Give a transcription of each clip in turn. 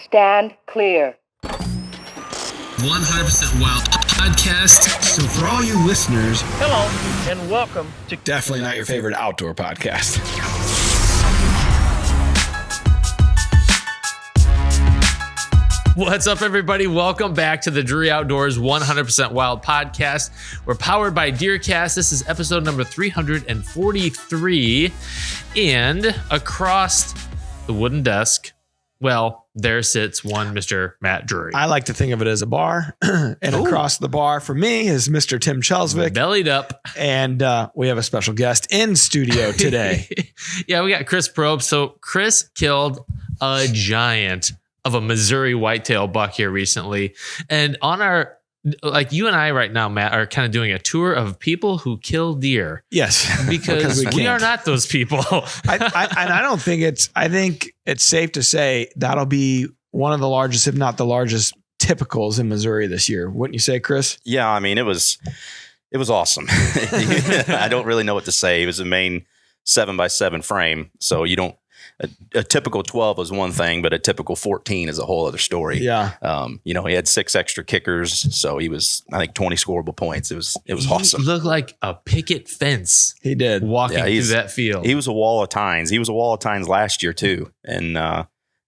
Stand clear. 100% Wild podcast. So for all you listeners, Hello and welcome to definitely not your favorite outdoor podcast. What's up, everybody? Welcome back to the DruryOutdoors 100% Wild podcast. We're powered by DeerCast. This is episode number 343. And across the wooden desk, well, there sits one Mr. Matt Drury. I like to think of it as a bar. And across the bar for me is Mr. Tim Chelsvik. Bellied up. And we have a special guest in studio today. Yeah, we got Chris Propst. So Chris killed a giant of a Missouri whitetail buck here recently. And on our, like you and I right now, Matt, are kind of doing a tour of people who kill deer. Yes. Because we are not those people. I think it's safe to say that'll be one of the largest, if not the largest, typicals in Missouri this year. Wouldn't you say, Chris? Yeah, I mean, it was awesome. I don't really know what to say. It was a main 7x7 frame. So you don't, a typical 12 is one thing, but a typical 14 is a whole other story. Yeah. He had 6 extra kickers. So he was, I think, 20 scoreable points. It was awesome. He looked like a picket fence. He did. Walking through that field. He was a wall of tines. He was a wall of tines last year too. And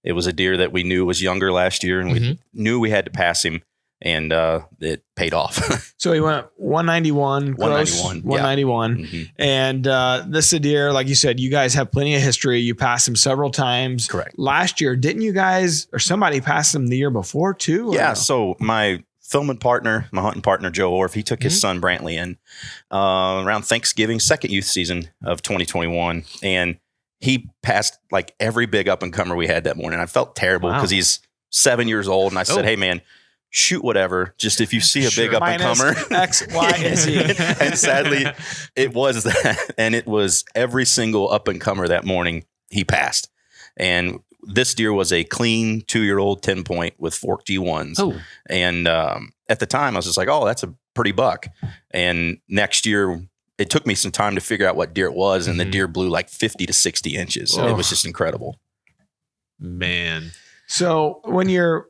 it was a deer that we knew was younger last year, and we knew we had to pass him. And it paid off. So he went 191, gross, 191. Yeah. Mm-hmm. And this is a deer, like you said, you guys have plenty of history. You passed him several times. Correct. Last year, didn't you guys, or somebody passed him the year before too? Yeah. No? So my filming partner, my hunting partner, Joe Orff, he took his son Brantley in around Thanksgiving, second youth season of 2021. And he passed like every big up and comer we had that morning. I felt terrible because he's 7 years old. And I said, hey, man, shoot whatever. Just if you see a big up and comer, X, Y, and Z. And sadly, it was that, and it was every single up and comer that morning he passed. And this deer was a clean 2-year-old 10-point with forked G1s. Oh. And at the time, I was just like, "Oh, that's a pretty buck." And next year, it took me some time to figure out what deer it was, and the deer blew like 50 to 60 inches. So it was just incredible. Man. So when you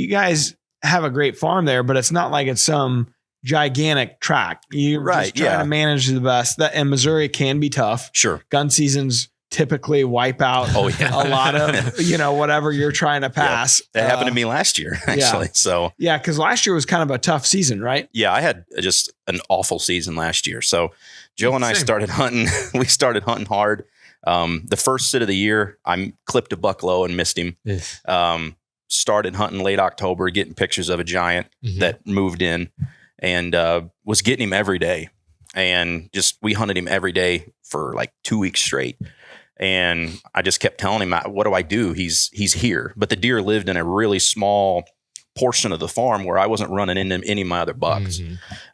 guys have a great farm there, but it's not like it's some gigantic tract. You're just trying to manage the best. That in Missouri can be tough. Sure. Gun seasons typically wipe out a lot of, whatever you're trying to pass. That happened to me last year, actually. Yeah. So because last year was kind of a tough season, right? Yeah, I had just an awful season last year. So Joe and I started hunting. We started hunting hard. The first sit of the year, I clipped a buck low and missed him. Yes. Started hunting late October, getting pictures of a giant that moved in, and was getting him every day. And we hunted him every day for like 2 weeks straight. And I just kept telling him, what do I do? He's here. But the deer lived in a really small portion of the farm where I wasn't running into any of my other bucks.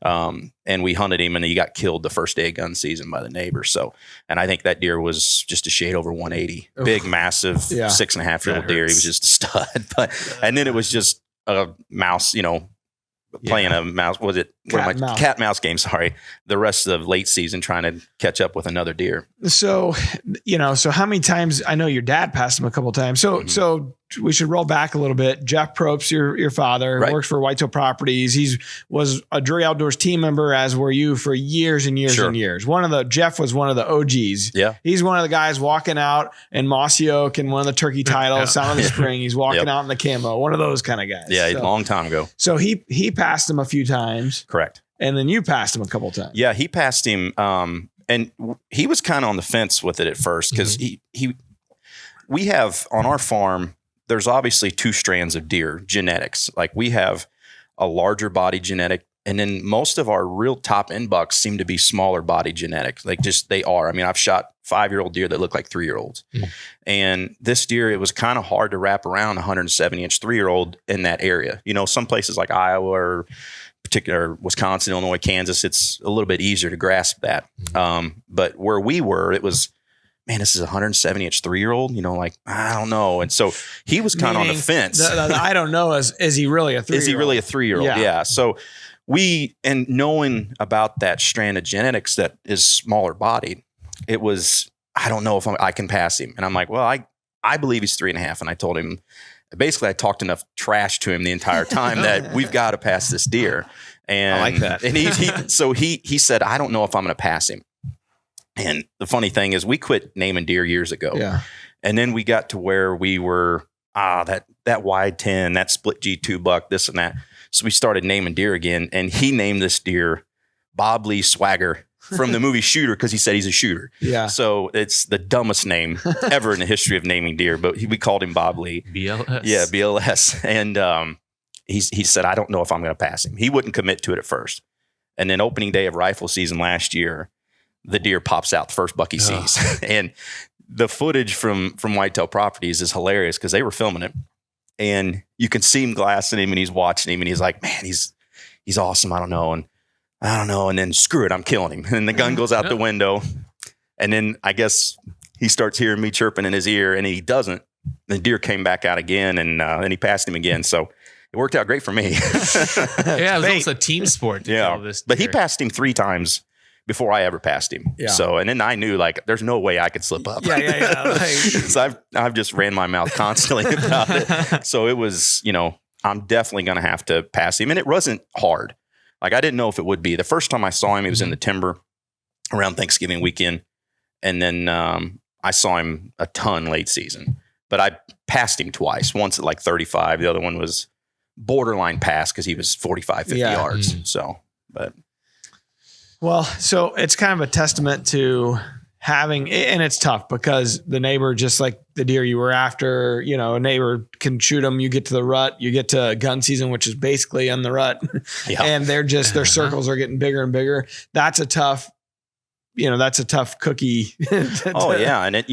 And we hunted him, and he got killed the first day of gun season by the neighbors. So, and I think that deer was just a shade over 180, big, massive 6.5-year-old deer. He was just a stud. And then it was just a mouse, playing a mouse. Was it cat mouse game? Sorry. The rest of the late season trying to catch up with another deer. So, so how many times? I know your dad passed him a couple of times. So we should roll back a little bit. Jeff Propst, your father, works for Whitetail Properties. Was a DruryOutdoors team member, as were you, for years and years and years. Jeff was one of the OGs. Yeah. He's one of the guys walking out in Mossy Oak and one of the turkey titles, Sound of the Spring. He's walking out in the camo, one of those kind of guys. Yeah, a long time ago. So he passed him a few times. Correct. And then you passed him a couple of times. Yeah, he passed him. And he was kind of on the fence with it at first because we have on our farm, there's obviously 2 strands of deer genetics. Like we have a larger body genetic, and then most of our real top end bucks seem to be smaller body genetics. Like they are. I mean, I've shot 5-year-old deer that look like 3-year-olds. And this deer, it was kind of hard to wrap around a 170-inch 3-year-old in that area. Some places like Iowa or particular Wisconsin, Illinois, Kansas, it's a little bit easier to grasp that. But where we were, it was, man, this is a 170-inch 3-year-old, I don't know. And so he was kind of on the fence. The I don't know is he really a 3-year-old? Is he really a 3-year-old? Yeah. So and knowing about that strand of genetics that is smaller bodied, it was, I don't know if I can pass him. And I'm like, well, I believe he's 3.5. And I told him, basically, I talked enough trash to him the entire time that we've got to pass this deer. And I like that. And he said, I don't know if I'm going to pass him. And the funny thing is, we quit naming deer years ago. Yeah. And then we got to where we were, that wide 10, that split G2 buck, this and that. So we started naming deer again. And he named this deer Bob Lee Swagger from the movie Shooter, because he said he's a shooter. Yeah. So it's the dumbest name ever in the history of naming deer, but we called him Bob Lee. BLS. Yeah, BLS. And he said, I don't know if I'm going to pass him. He wouldn't commit to it at first. And then opening day of rifle season last year, the deer pops out the first buck he sees. And the footage from Whitetail Properties is hilarious because they were filming it. And you can see him glassing him, and he's watching him, and he's like, man, he's awesome. I don't know. And then screw it, I'm killing him. And the gun goes out the window. And then I guess he starts hearing me chirping in his ear, and he doesn't. The deer came back out again, and he passed him again. So it worked out great for me. Yeah, it was almost a team sport. But he passed him 3 times before I ever passed him. Yeah. So, and then I knew, like, there's no way I could slip up. Yeah. So I've just ran my mouth constantly about it. So it was, I'm definitely going to have to pass him. And it wasn't hard. Like, I didn't know if it would be. The first time I saw him, he was in the timber around Thanksgiving weekend. And then I saw him a ton late season. But I passed him twice. Once at like 35. The other one was borderline pass because he was 45, 50 yards. So, but. Well, so it's kind of a testament to having, and it's tough because the neighbor, just like the deer you were after, a neighbor can shoot them. You get to the rut, you get to gun season, which is basically in the rut. Yeah. And their circles are getting bigger and bigger. That's a tough cookie. Oh yeah. And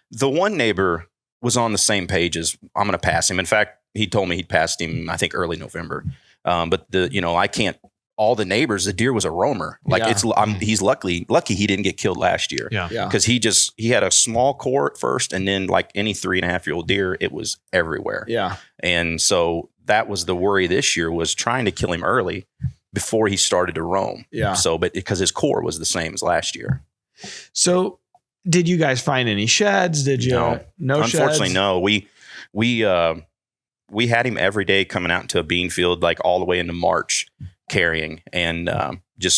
the one neighbor was on the same page as I'm going to pass him. In fact, he told me he'd passed him, I think early November. But I can't, all the neighbors, the deer was a roamer. Like he's lucky he didn't get killed last year. Yeah. Cause he had a small core at first, and then like any 3.5-year-old deer, it was everywhere. Yeah. And so that was the worry this year, was trying to kill him early before he started to roam. Yeah. So, but because his core was the same as last year. So did you guys find any sheds? Did you? No Unfortunately, sheds? no. We had him every day coming out into a bean field, like all the way into March, carrying, and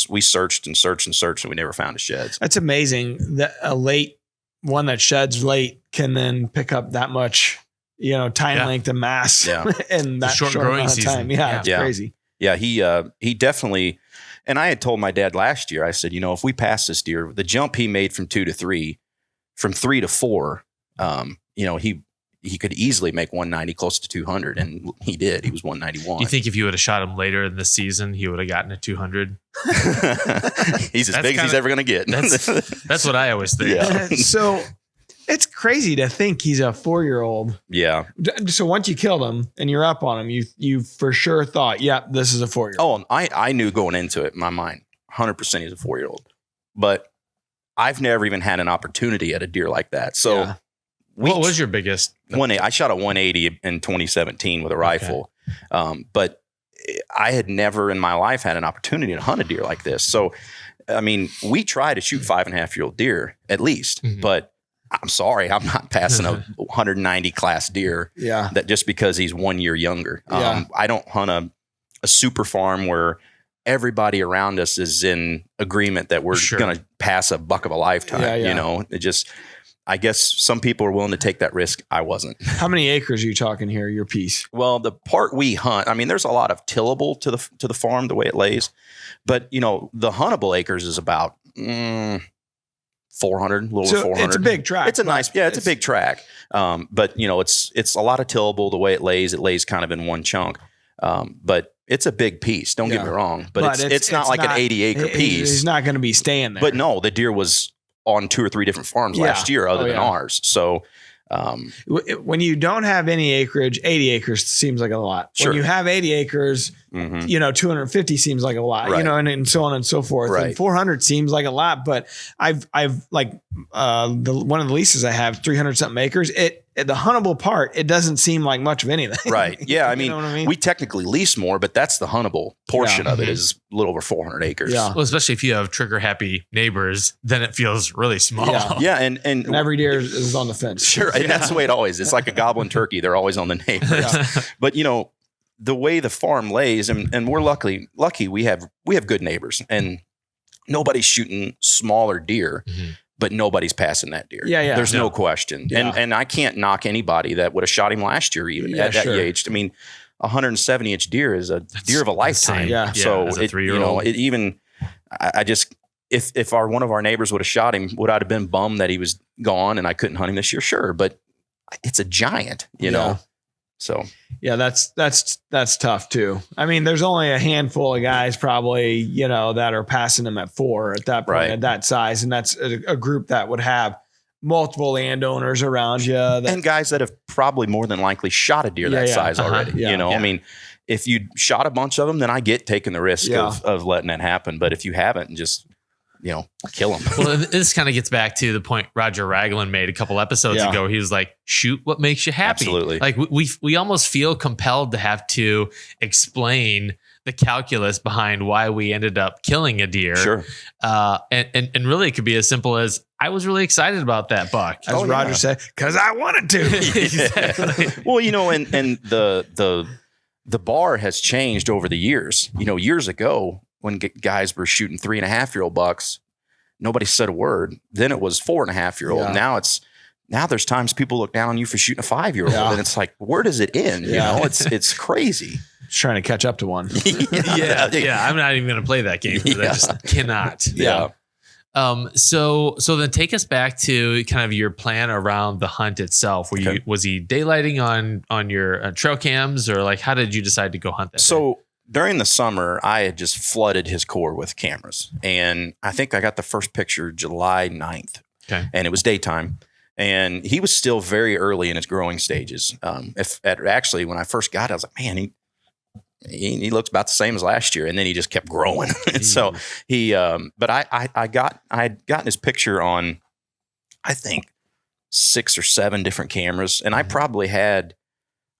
we searched and searched and searched, and we never found a shed. That's amazing that a late one that sheds late can then pick up that much, time length and mass in that short growing amount of time. Yeah, it's crazy. Yeah, he definitely. And I had told my dad last year, I said, if we pass this deer, the jump he made from 2 to 3, from 3 to 4, he could easily make 190 close to 200, and he did. He was 191. You think if you would have shot him later in the season, he would have gotten a 200? He's as big as he's ever going to get. That's what I always think. Yeah. So it's crazy to think he's a 4-year-old. Yeah. So once you killed him and you're up on him, you for sure thought, this is a 4-year-old. Oh, I knew going into it in my mind, 100% he's a 4-year-old. But I've never even had an opportunity at a deer like that. So. Yeah. What was your biggest? I shot a 180 in 2017 with a rifle. Okay. But I had never in my life had an opportunity to hunt a deer like this. So, I mean, we try to shoot 5.5-year-old deer at least, but I'm sorry, I'm not passing a 190 class deer that just because he's 1 year younger. I don't hunt a super farm where everybody around us is in agreement that we're going to pass a buck of a lifetime. It just, I guess some people are willing to take that risk. I wasn't. How many acres are you talking here, your piece? Well, the part we hunt, I mean, there's a lot of tillable to the farm, the way it lays. But, the huntable acres is about 400, a little over 400. It's a big track. It's a big track. But, it's a lot of tillable, the way it lays kind of in one chunk. But it's a big piece. Don't get me wrong. But it's not like an 80-acre piece. He's not going to be staying there. But no, the deer was on 2 or 3 different farms last year other than ours. So when you don't have any acreage, 80 acres seems like a lot. Sure. When you have 80 acres, 250 seems like a lot, right. And so on and so forth. Right. And 400 seems like a lot, but I've like one of the leases I have 300 something acres. It the huntable part, it doesn't seem like much of anything. Right. Yeah. I You mean, know what I mean? we technically lease more, but that's the huntable portion of it is a little over 400 acres. Yeah. Well, especially if you have trigger happy neighbors, then it feels really small. Yeah. Yeah. And every deer is on the fence. Sure. And that's the way it always is. It's like a goblin turkey. They're always on the neighbors. Yeah. But you know, the way the farm lays, and we're lucky we have good neighbors, and nobody's shooting smaller deer, but nobody's passing that deer. Yeah, yeah. There's no question. Yeah. And I can't knock anybody that would have shot him last year, even at that age. I mean, a 170 inch deer is a deer of a lifetime. insane. Yeah. So as a it, 3-year-old. you know, it even, I just, if one of our neighbors would have shot him, would I have been bummed that he was gone and I couldn't hunt him this year? Sure. But it's a giant, you know? So Yeah, that's tough too. I mean, there's only a handful of guys probably, you know, that are passing them at 4 at that point, Right. at that size. And that's a group that would have multiple landowners around you. and guys that have probably more than likely shot a deer that size already. Yeah. You know, Yeah. I mean, if you shot a bunch of them, then I get taking the risk of letting that happen. But if you haven't, just, you know, kill them. Well, this kind of gets back to the point Roger Ragland made a couple episodes ago. He was like, shoot what makes you happy. Absolutely. Like we almost feel compelled to have to explain the calculus behind why we ended up killing a deer. Sure. And really it could be as simple as I was really excited about that buck. As Roger said, because I wanted to. Exactly. Well, you know, and the bar has changed over the years. You know, years ago when guys were shooting 3.5-year-old bucks, nobody said a word. Then it was 4.5-year-old. Yeah. Now there's times people look down on you for shooting a 5-year-old, and it's like, where does it end? Yeah. You know, it's crazy. Just trying to catch up to one. Yeah. I'm not even going to play that game because I just cannot. Yeah. So then take us back to kind of your plan around the hunt itself. Was he daylighting on your trail cams, or like how did you decide to go hunt that? So during the summer, I had just flooded his core with cameras, and I think I got the first picture July 9th. Okay. And it was daytime, and he was still very early in his growing stages. Actually, when I first got it, I was like, man, he looks about the same as last year, and then he just kept growing. And so he, but I had gotten his picture on, I think 6 or 7 different cameras, and I probably had,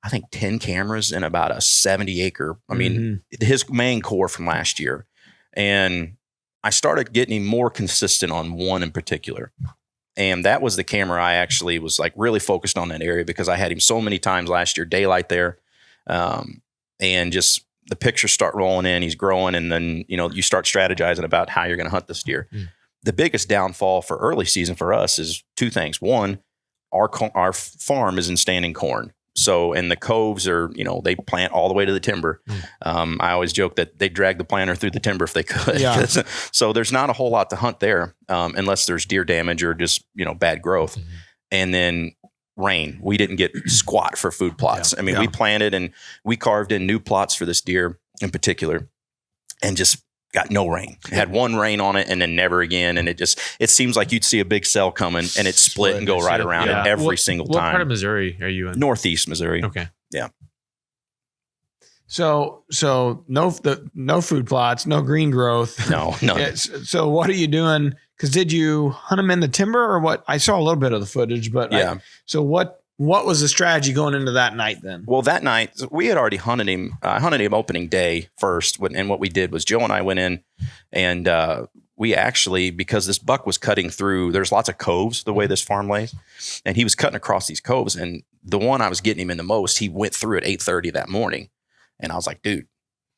I think 10 cameras in about a 70 acre. I mean, his main core from last year, and I started getting him more consistent on one in particular. And that was the camera I actually was like really focused on that area because I had him so many times last year, daylight there. And just the pictures start rolling in, he's growing. And then, you know, you start strategizing about how you're going to hunt this deer. The biggest downfall for early season for us is 2 things. One, our farm is in standing corn. So, and the coves are, you know, they plant all the way to the timber. I always joke that they drag the planter through the timber if they could. Yeah. So there's not a whole lot to hunt there unless there's deer damage or just, you know, bad growth. And then rain. We didn't get squat for food plots. I mean, we planted and we carved in new plots for this deer in particular and just got no rain. It had one rain on it and then never again. And it seems like you'd see a big cell coming and it split and go right around it every single time. What part of Missouri are you in? Northeast Missouri. Okay. Yeah. So no food plots, no green growth. No. So what are you doing? Because did you hunt them in the timber or what? I saw a little bit of the footage, but so what was the strategy going into that night then? Well, that night we had already hunted him. I hunted him opening day first. And what we did was Joe and I went in and we actually, because this buck was cutting through, there's lots of coves the way this farm lays. And he was cutting across these coves. And the one I was getting him in the most, he went through at 8:30 that morning. And I was like, dude,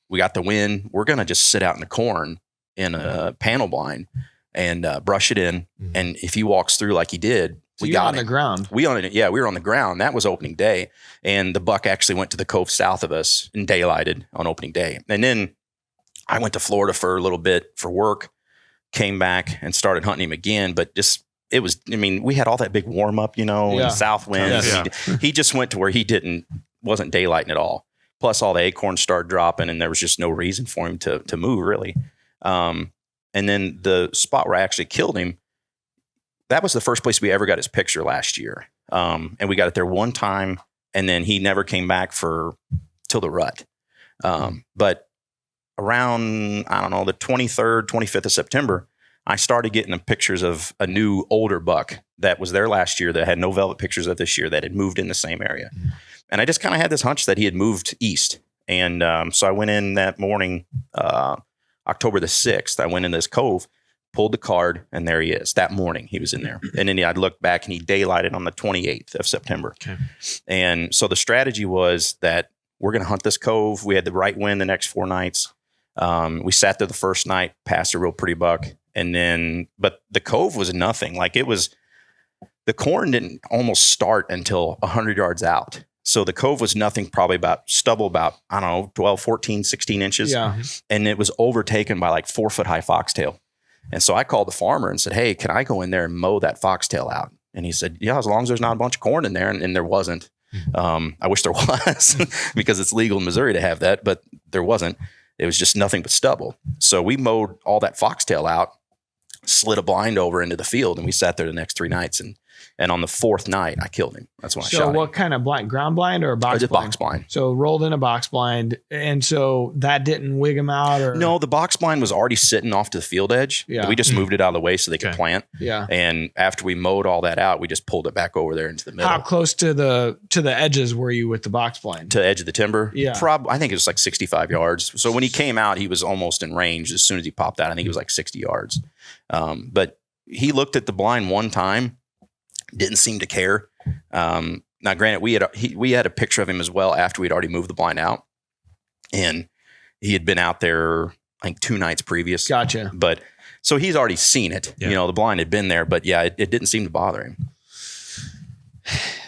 we got the wind. We're going to just sit out in the corn in a panel blind and brush it in. And if he walks through like he did, So we you're got on him. the ground. We were on the ground. That was opening day. And the buck actually went to the cove south of us and daylighted on opening day. And then I went to Florida for a little bit for work, came back and started hunting him again. But we had all that big warm up, you know, and the south wind. He just went to where wasn't daylighting at all. Plus all the acorns started dropping and there was just no reason for him to move really. And then the spot where I actually killed him, that was the first place we ever got his picture last year. And we got it there one time and then he never came back till the rut. But around, I don't know, the 23rd, 25th of September, I started getting the pictures of a new older buck that was there last year that had no velvet pictures of this year that had moved in the same area. And I just kind of had this hunch that he had moved east. And so I went in that morning, October the 6th, I went in this cove, pulled the card, and there he is. That morning he was in there. And then I'd look back and he daylighted on the 28th of September. Okay. And so the strategy was that we're going to hunt this cove. We had the right wind the next 4 nights. We sat there the first night, passed a real pretty buck. And then, but the cove was nothing. Like it was, the corn didn't almost start until 100 yards out. So the cove was nothing, probably about stubble, about, I don't know, 12, 14, 16 inches. Yeah. And it was overtaken by like 4 foot high foxtail. And so I called the farmer and said, hey, can I go in there and mow that foxtail out? And he said, yeah, as long as there's not a bunch of corn in there. And there wasn't. I wish there was because it's legal in Missouri to have that, but there wasn't. It was just nothing but stubble. So we mowed all that foxtail out, slid a blind over into the field, and we sat there the next 3 nights. And on the 4th night, I killed him. That's when I shot him. So what kind of blind? Ground blind or a box blind? Box blind. So rolled in a box blind. And so that didn't wig him out? Or no, the box blind was already sitting off to the field edge. Yeah. We just moved it out of the way so they could plant. Yeah. And after we mowed all that out, we just pulled it back over there into the middle. How close to the edges were you with the box blind? To the edge of the timber? Yeah. I think it was like 65 yards. So when he came out, he was almost in range. As soon as he popped out, I think it was like 60 yards. But he looked at the blind one time, didn't seem to care. Now, granted, we had a picture of him as well after we'd already moved the blind out, and he had been out there I think 2 nights previous. Gotcha. But so he's already seen it. Yeah. You know, the blind had been there, but yeah, it didn't seem to bother him.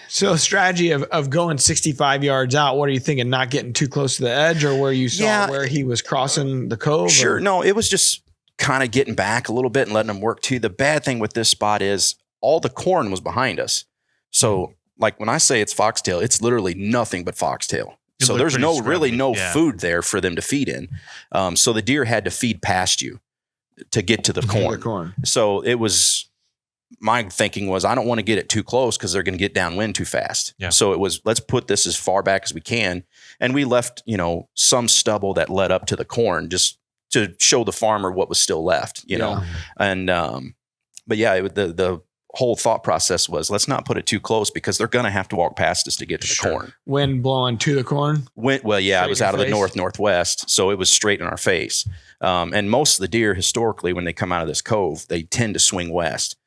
So strategy of going 65 yards out, what are you thinking? Not getting too close to the edge, or where you saw where he was crossing the cove? Sure. Or? No, it was just kind of getting back a little bit and letting him work too. The bad thing with this spot is all the corn was behind us. So like when I say it's foxtail, it's literally nothing but foxtail. So there's no food there for them to feed in. So the deer had to feed past you to get to the corn. So it was, my thinking was, I don't want to get it too close because they're going to get downwind too fast. Yeah. So it was, let's put this as far back as we can. And we left, some stubble that led up to the corn just to show the farmer what was still left, And, but yeah, the whole thought process was, let's not put it too close because they're going to have to walk past us to get to the corn. Wind blowing to the corn? It was out of the northwest. So it was straight in our face. And most of the deer historically, when they come out of this cove, they tend to swing west.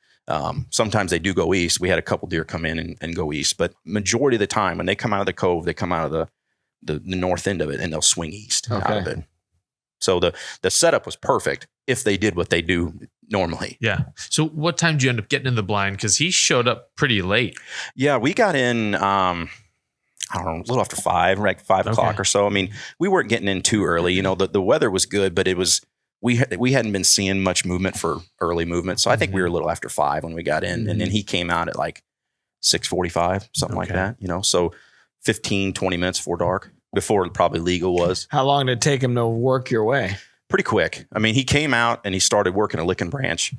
Sometimes they do go east. We had a couple deer come in and go east, but majority of the time when they come out of the cove, they come out of the north end of it and they'll swing east out of it. So the setup was perfect if they did what they do normally. Yeah. So what time did you end up getting in the blind? Because he showed up pretty late. Yeah, we got in, I don't know, a little after 5, like 5 o'clock or so. I mean, we weren't getting in too early. The weather was good, but it was, we hadn't been seeing much movement for early movement. So I think we were a little after 5 when we got in. And then he came out at like 6:45, something like that, so 15, 20 minutes before dark. Before probably legal was. How long did it take him to work your way? Pretty quick. I mean, he came out and he started working a licking branch.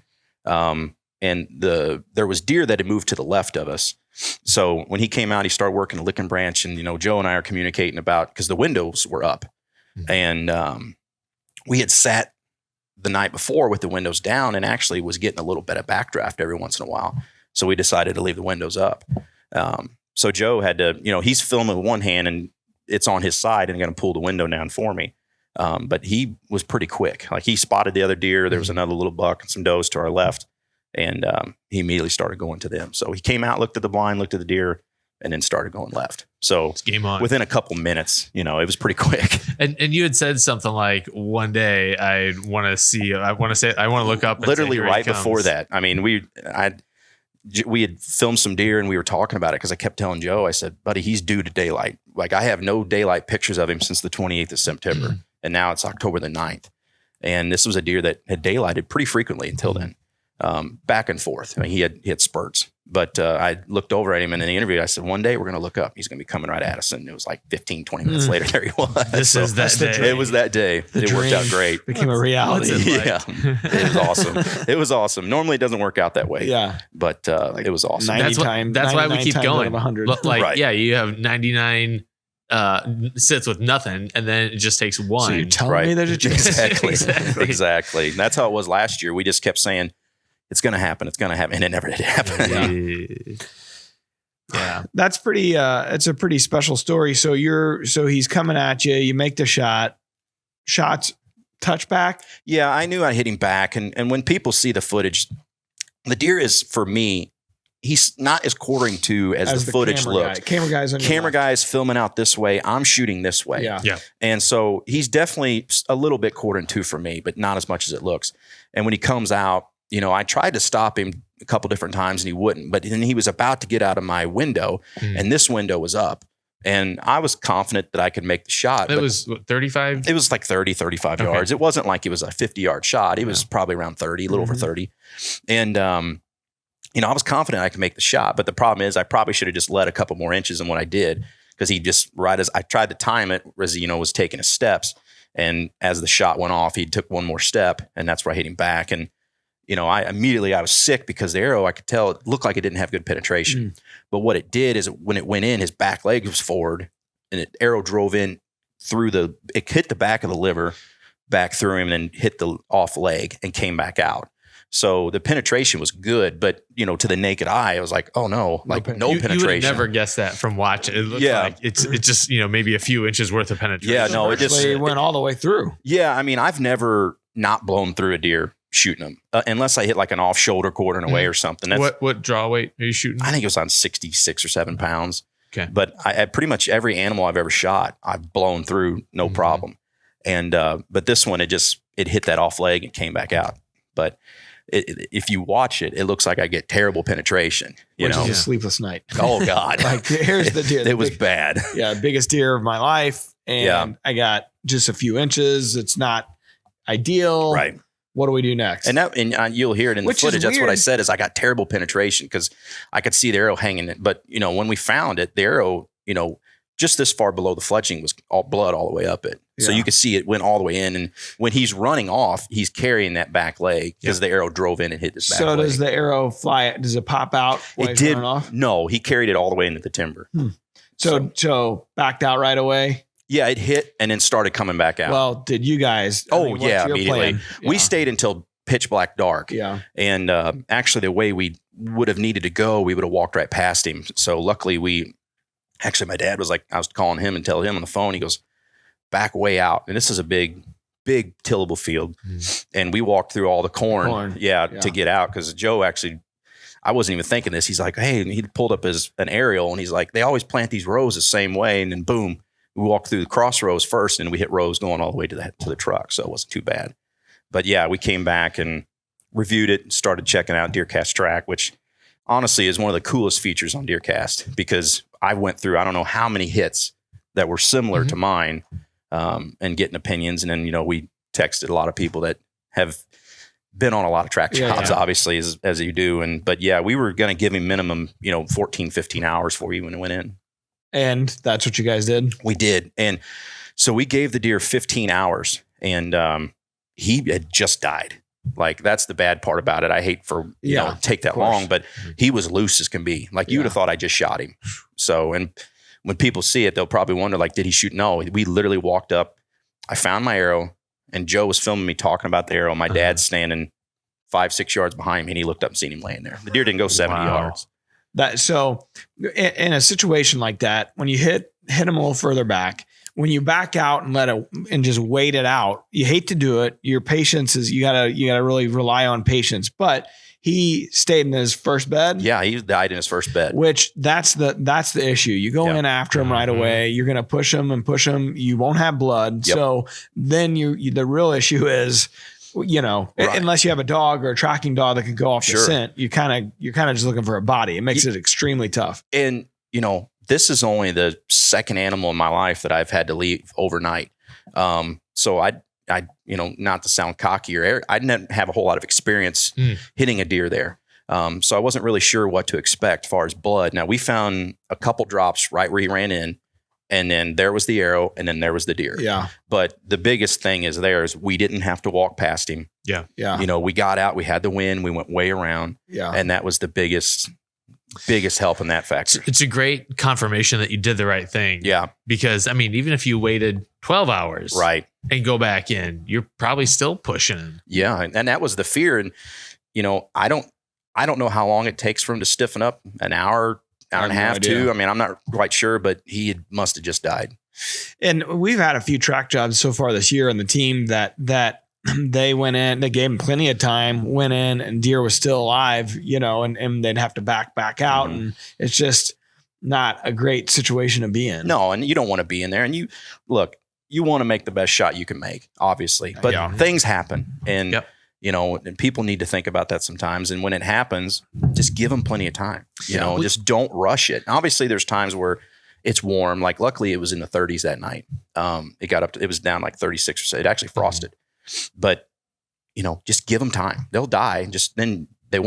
And there was deer that had moved to the left of us. So when he came out, he started working a licking branch, and, Joe and I are communicating about, because the windows were up. And we had sat the night before with the windows down and actually was getting a little bit of backdraft every once in a while. So we decided to leave the windows up. So Joe had to, he's filming with one hand and it's on his side and going to pull the window down for me. But he was pretty quick. Like he spotted the other deer. There was another little buck and some does to our left. And he immediately started going to them. So he came out, looked at the blind, looked at the deer, and then started going left. So it's game on. Within a couple minutes, it was pretty quick. And you had said something like, one day I want to look up. And literally right before that. I mean, we had filmed some deer and we were talking about it because I kept telling Joe, I said, buddy, he's due to daylight. Like I have no daylight pictures of him since the 28th of September. And now it's October the 9th. And this was a deer that had daylighted pretty frequently until then, back and forth. I mean, he had spurts, but I looked over at him in the interview. I said, one day we're going to look up. He's going to be coming right at us. And it was like 15, 20 minutes later, there he was. It was that day. It worked out great. Became a reality. Yeah. It was awesome. It was awesome. Normally it doesn't work out that way. Yeah. But it was awesome. That's why we keep going. Like, right. Yeah, you have 99 sits with nothing, and then it just takes one. So you're telling me there's a chance? Exactly. And that's how it was last year. We just kept saying, it's going to happen. It's going to happen. And it never did happen. Yeah. That's pretty, it's a pretty special story. So he's coming at you, you make the shots touch back. Yeah. I knew I hit him back. And when people see the footage, the deer is, for me, he's not as quartering to as the footage looks. Camera guy's filming out this way. I'm shooting this way. Yeah. And so he's definitely a little bit quartering to for me, but not as much as it looks. And when he comes out, I tried to stop him a couple different times and he wouldn't, but then he was about to get out of my window and this window was up and I was confident that I could make the shot. It was 35? It was like 30, 35 yards. It wasn't like it was a 50-yard shot. It was probably around 30, a little over 30. And, I was confident I could make the shot, but the problem is I probably should have just let a couple more inches than what I did because he just, right as I tried to time it, as he, was taking his steps. And as the shot went off, he took one more step and that's where I hit him back. And, I was sick because the arrow, I could tell it looked like it didn't have good penetration. But what it did is when it went in, his back leg was forward and the arrow drove in it hit the back of the liver, back through him and then hit the off leg and came back out. So the penetration was good, but to the naked eye, I was like, oh no, no penetration. You would never guess that from watching. It looks like it's just, maybe a few inches worth of penetration. Yeah, no, it went all the way through. Yeah. I mean, I've never not blown through a deer shooting them unless I hit like an off shoulder quartering away or something. That's, what draw weight are you shooting? I think it was on 66 or 7 pounds. Okay. But I pretty much every animal I've ever shot, I've blown through no problem. And, but this one, it hit that off leg and came back out. But if you watch it, it looks like I get terrible penetration. Which is a sleepless night. Oh God. Like here's the deer. It was bad. Yeah. Biggest deer of my life. And I got just a few inches. It's not ideal. Right. What do we do next? And you'll hear it in the footage. That's what I said is I got terrible penetration because I could see the arrow hanging. But, when we found it, the arrow, just this far below the fletching was all blood all the way up it. So you could see it went all the way in. And when he's running off, he's carrying that back leg because the arrow drove in and hit his back leg. So does the arrow fly? Does it pop out while he's running off? No, he carried it all the way into the timber. So backed out right away? Yeah, it hit and then started coming back out. Well, did you guys? Immediately. Yeah. We stayed until pitch black dark. Yeah. And actually, the way we would have needed to go, we would have walked right past him. So luckily, my dad was like, I was calling him and telling him on the phone, he goes, back way out. And this is a big tillable field. And we walked through all the corn. To get out. Because Joe actually, I wasn't even thinking this. He's like, hey, and he pulled up an aerial and he's like, they always plant these rows the same way. And then boom. We walked through the cross rows first and we hit rows going all the way to the truck. So it wasn't too bad. But yeah, we came back and reviewed it and started checking out DeerCast track, which honestly is one of the coolest features on DeerCast because I went through, I don't know how many hits that were similar to mine and getting opinions. And then, we texted a lot of people that have been on a lot of track jobs, obviously, as you do. But yeah, we were going to give him minimum, 14, 15 hours before we even went in. And that's what you guys did? We did. And so we gave the deer 15 hours and he had just died. Like that's the bad part about it. I hate for, take that long, but he was loose as can be. Like you would have thought I just shot him. So, and when people see it, they'll probably wonder like, did he shoot? No, we literally walked up. I found my arrow and Joe was filming me talking about the arrow. My dad's standing 5-6 yards behind me and he looked up and seen him laying there. The deer didn't go 70 yards. So in a situation like that, when you hit him a little further back, when you back out and just wait it out, you hate to do it. Your patience is, you gotta really rely on patience, but he stayed in his first bed. Yeah. He died in his first bed, which that's the issue. You go in after him right away. You're going to push him. You won't have blood. So then the real issue is, unless you have a dog or a tracking dog that can go off the scent, you're kind of just looking for a body. It makes it extremely tough. And, this is only the second animal in my life that I've had to leave overnight. So I, not to sound cocky I didn't have a whole lot of experience hitting a deer there. So I wasn't really sure what to expect as far as blood. Now we found a couple drops right where he ran in. And then there was the arrow, and then there was the deer. Yeah. But the biggest thing is we didn't have to walk past him. Yeah. Yeah. We got out, we had the wind, we went way around. Yeah. And that was the biggest biggest help in that factor. It's a great confirmation that you did the right thing. Yeah. Because I mean, even if you waited 12 hours Right. and go back in, you're probably still pushing. Yeah. And that was the fear. And, you know, I don't know how long it takes for him to stiffen up, an hour and a half, two. I mean, I'm not quite sure, but he must have just died. And we've had a few track jobs so far this year on the team that they went in, they gave him plenty of time, went in, and deer was still alive, you know, and they'd have to back out. And it's just not a great situation to be in. No, and you don't want to be in there. And you want to make the best shot you can make, obviously, but things happen. And, you know, and people need to think about that sometimes. And when it happens, just give them plenty of time, you know, just don't rush it. Obviously there's times where it's warm. Like luckily it was in the 30s that night. It was down like 36 or so. It actually frosted. But, you know, just give them time. They'll die.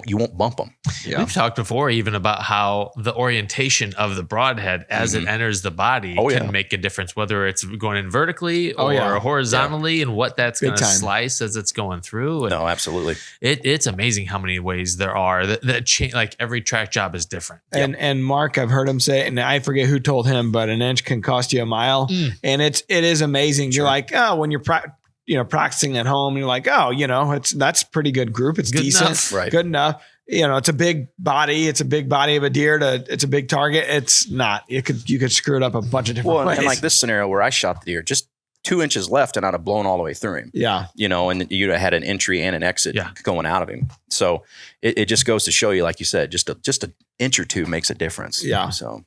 You won't bump them. Yeah. We've talked before even about how the orientation of the broadhead as it enters the body can make a difference, whether it's going in vertically or horizontally and what that's going to slice as it's going through. And no, absolutely. It's amazing how many ways there are that change. Like every track job is different. And Mark, I've heard him say, and I forget who told him, but an inch can cost you a mile. And it is amazing. Sure. You're like, oh, when you're practicing at home, you're like, oh, you know, that's pretty good group. It's good decent, enough. Right. Good enough. You know, it's a big body. It's a big body of a deer. It's a big target. It's not. You could screw it up a bunch of different ways. And like this scenario where I shot the deer, just 2 inches left, and I'd have blown all the way through him. Yeah. You know, and you'd have had an entry and an exit going out of him. So it just goes to show you, like you said, just an inch or two makes a difference. Yeah. So.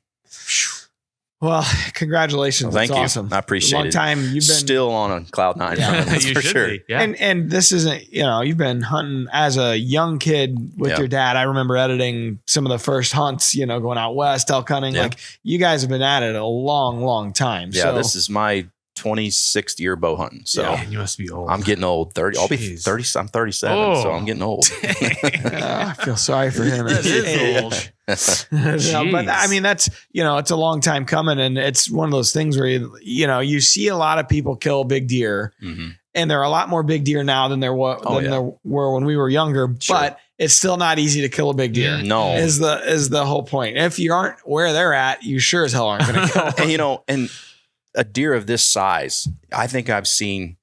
Well, congratulations. Well, thank you. Awesome. I appreciate it. Long time. You've been still on cloud nine. Yeah, that's for sure. Be. Yeah. And this isn't, you know, you've been hunting as a young kid with your dad. I remember editing some of the first hunts, you know, going out west, elk hunting. Like you guys have been at it a long, long time. Yeah. So, this is my 26th year bow hunting. So man, you must be old. I'm getting old. 30. I'll be 30. I'm 37. So I'm getting old. I feel sorry for him. That is old. No, but I mean, that's, you know, it's a long time coming, and it's one of those things where, you see a lot of people kill big deer, and there are a lot more big deer now than there were when we were younger, but it's still not easy to kill a big deer. No, is the whole point. If you aren't where they're at, you sure as hell aren't going to kill them. And, you know, and a deer of this size, I think I've seen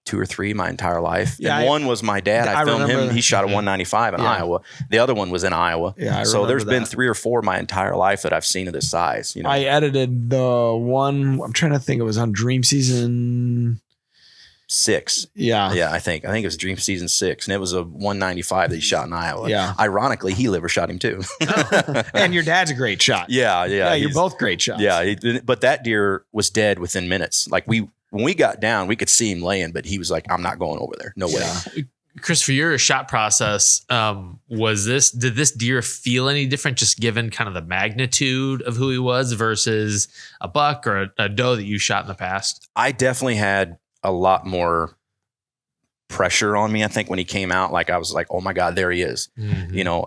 2 or 3 my entire life. Yeah, and one was my dad. I filmed him. He shot a 195 in Iowa. The other one was in Iowa. Yeah, so there's been 3 or 4 my entire life that I've seen of this size. You know, I edited the one. I'm trying to think. It was on Dream Season 6. Yeah, I think it was Dream Season 6, and it was a 195 that he shot in Iowa. Yeah, ironically, he liver shot him too. And your dad's a great shot. Yeah. You're both great shots. Yeah, but that deer was dead within minutes. Like when we got down, we could see him laying, but he was like, I'm not going over there. No way. Chris, for your shot process, did this deer feel any different just given kind of the magnitude of who he was versus a buck or a doe that you shot in the past? I definitely had a lot more pressure on me. I think when he came out, like I was like, oh my God, there he is, you know?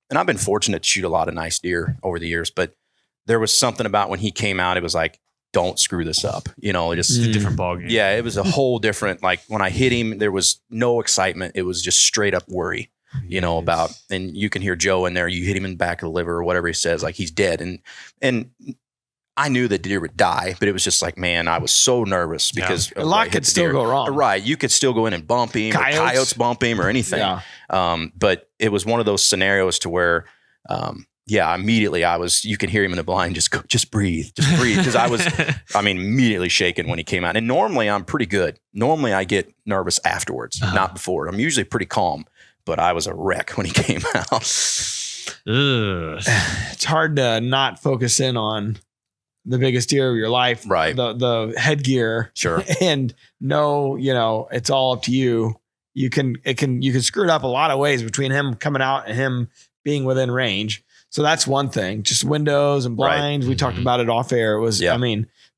And I've been fortunate to shoot a lot of nice deer over the years, but there was something about when he came out, it was like, don't screw this up. You know, just a different ballgame. Yeah. It was a whole different, like when I hit him, there was no excitement. It was just straight up worry, you know, about, and you can hear Joe in there, you hit him in the back of the liver or whatever he says, like he's dead. And I knew the deer would die, but it was just like, man, I was so nervous because a lot could still go wrong. Right. You could still go in and bump him, or coyotes bump him or anything. Yeah. But it was one of those scenarios to where, immediately you could hear him in the blind, just breathe. Cause I was, immediately shaking when he came out. And normally I'm pretty good. Normally I get nervous afterwards, not before. I'm usually pretty calm, but I was a wreck when he came out. It's hard to not focus in on the biggest deer of your life, right? The headgear, sure, and know, you know, it's all up to you. You can screw it up a lot of ways between him coming out and him being within range. So that's one thing. Just windows and blinds. Right. We talked about it off air. It was,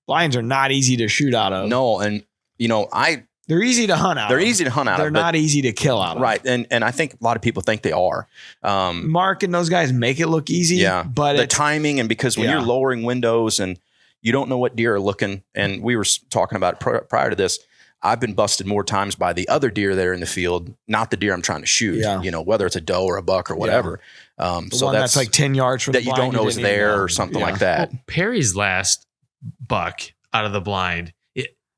blinds are not easy to shoot out of. No, and you know, they're easy to hunt out. They're easy to hunt out. They're not easy to kill out of. Right. And I think a lot of people think they are. Mark and those guys make it look easy. Yeah. But the timing, and because when you're lowering windows and you don't know what deer are looking, and we were talking about it prior to this, I've been busted more times by the other deer that are in the field, not the deer I'm trying to shoot, whether it's a doe or a buck or whatever. So one that's like 10 yards from that the you blind don't know is there or something like that. Well, Perry's last buck out of the blind,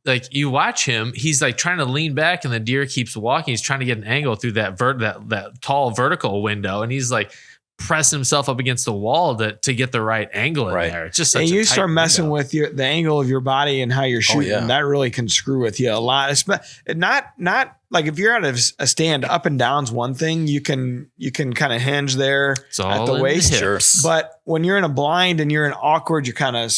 like you watch him, he's like trying to lean back and the deer keeps walking. He's trying to get an angle through that tall vertical window. And he's like pressing himself up against the wall to get the right angle in there. It's just such and a you tight start messing window. with the angle of your body and how you're shooting. That really can screw with you a lot. It's not like if you're at a stand, up and down's one thing. You can kind of hinge there at the waist. But when you're in a blind and you're in awkward, you kind of,